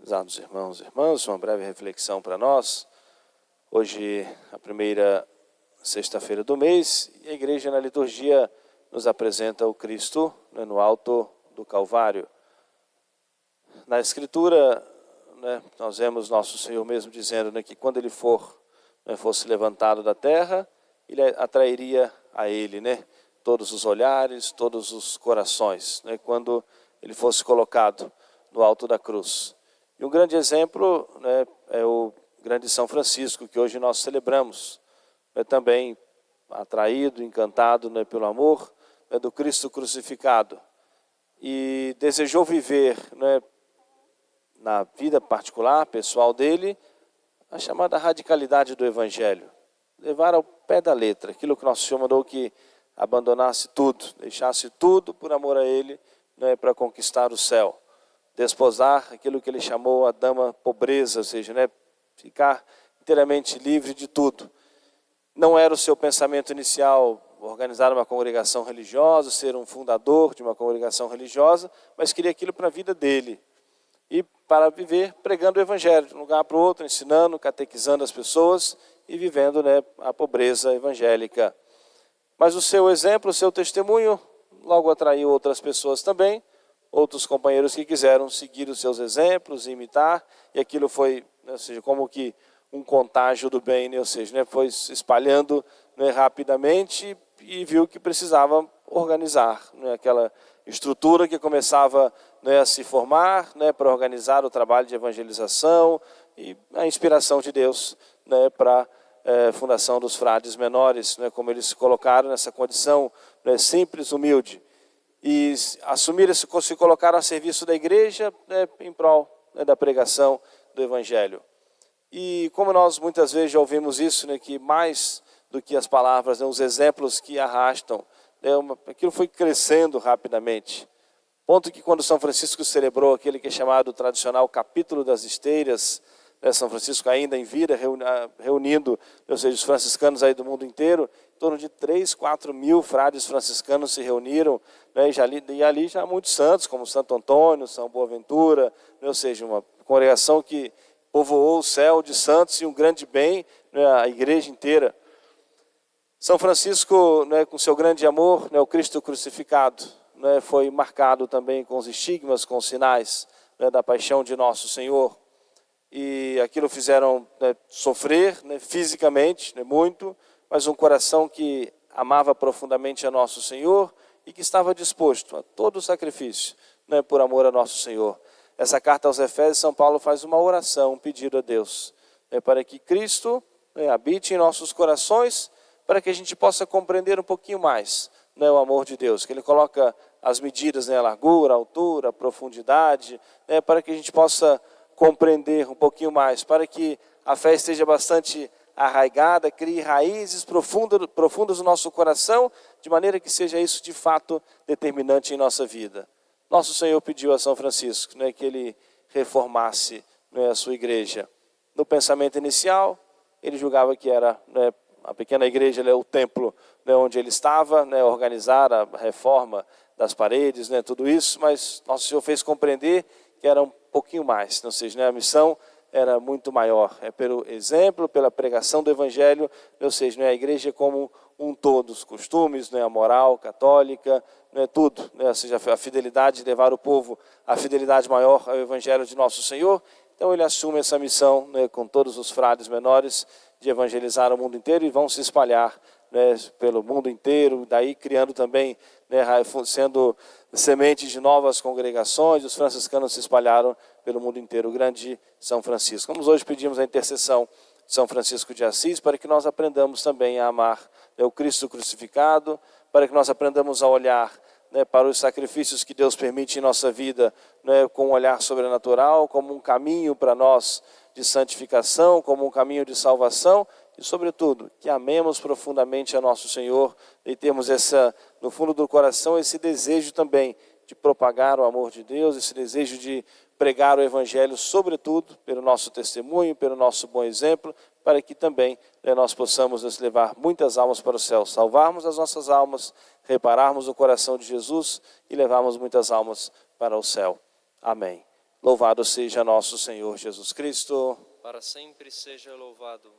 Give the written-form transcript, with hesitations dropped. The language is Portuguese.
Prezados irmãos e irmãs, uma breve reflexão para nós. Hoje, a primeira sexta-feira do mês, e a igreja na liturgia nos apresenta o Cristo no alto do Calvário. Na Escritura, nós vemos nosso Senhor mesmo dizendo que quando Ele fosse levantado da terra, Ele atrairia a Ele todos os olhares, todos os corações, quando Ele fosse colocado no alto da cruz. E um grande exemplo é o grande São Francisco, que hoje nós celebramos. Também atraído, encantado pelo amor do Cristo crucificado. E desejou viver na vida particular, pessoal dele, a chamada radicalidade do Evangelho. Levar ao pé da letra, aquilo que nosso Senhor mandou que abandonasse tudo, deixasse tudo por amor a Ele, para conquistar o céu. Desposar aquilo que ele chamou a dama pobreza, ou seja, ficar inteiramente livre de tudo. Não era o seu pensamento inicial organizar uma congregação religiosa, ser um fundador de uma congregação religiosa, mas queria aquilo para a vida dele. E para viver pregando o Evangelho, de um lugar para o outro, ensinando, catequizando as pessoas e vivendo a pobreza evangélica. Mas o seu exemplo, o seu testemunho, logo atraiu outras pessoas também, outros companheiros que quiseram seguir os seus exemplos, imitar, e aquilo foi, ou seja, como que um contágio do bem, ou seja, foi se espalhando rapidamente e viu que precisava organizar aquela estrutura que começava a se formar para organizar o trabalho de evangelização e a inspiração de Deus para a fundação dos frades menores, como eles se colocaram nessa condição simples, humilde. E se colocaram a serviço da igreja em prol da pregação do Evangelho. E como nós muitas vezes já ouvimos isso, que mais do que as palavras, os exemplos que arrastam, aquilo foi crescendo rapidamente. Ponto que quando São Francisco celebrou aquele que é chamado tradicional capítulo das esteiras, São Francisco ainda em vida, reunindo, ou seja, os franciscanos aí do mundo inteiro, em torno de 3, 4 mil frades franciscanos se reuniram, e ali já muitos santos, como Santo Antônio, São Boaventura, ou seja, uma congregação que povoou o céu de santos e um grande bem, a igreja inteira. São Francisco, com seu grande amor, o Cristo crucificado, foi marcado também com os estigmas, com os sinais da paixão de nosso Senhor. E aquilo fizeram sofrer fisicamente, muito, mas um coração que amava profundamente a nosso Senhor e que estava disposto a todo o sacrifício por amor a nosso Senhor. Essa carta aos Efésios, São Paulo faz uma oração, um pedido a Deus, para que Cristo habite em nossos corações, para que a gente possa compreender um pouquinho mais o amor de Deus, que Ele coloca as medidas, a largura, a altura, a profundidade, para que a gente possa compreender um pouquinho mais, para que a fé esteja bastante arraigada, crie raízes profundas no nosso coração, de maneira que seja isso de fato determinante em nossa vida. Nosso Senhor pediu a São Francisco que ele reformasse a sua igreja. No pensamento inicial, ele julgava que era a pequena igreja, o templo onde ele estava, organizar a reforma das paredes, tudo isso, mas Nosso Senhor fez compreender que era um pouquinho mais, ou seja, a missão era muito maior, pelo exemplo, pela pregação do Evangelho, ou seja, a igreja como um todo, os costumes, a moral católica, tudo, ou seja, a fidelidade de levar o povo à fidelidade maior ao Evangelho de nosso Senhor. Então ele assume essa missão com todos os frades menores de evangelizar o mundo inteiro e vão se espalhar pelo mundo inteiro, daí criando também, sendo sementes de novas congregações, os franciscanos se espalharam pelo mundo inteiro, o grande São Francisco. Vamos hoje pedimos a intercessão de São Francisco de Assis para que nós aprendamos também a amar o Cristo crucificado, para que nós aprendamos a olhar para os sacrifícios que Deus permite em nossa vida, com um olhar sobrenatural, como um caminho para nós de santificação, como um caminho de salvação, e sobretudo, que amemos profundamente a nosso Senhor e temos no fundo do coração esse desejo também de propagar o amor de Deus, esse desejo de pregar o Evangelho, sobretudo pelo nosso testemunho, pelo nosso bom exemplo, para que também nós possamos nos levar muitas almas para o céu, salvarmos as nossas almas, repararmos o coração de Jesus e levarmos muitas almas para o céu. Amém. Louvado seja nosso Senhor Jesus Cristo. Para sempre seja louvado.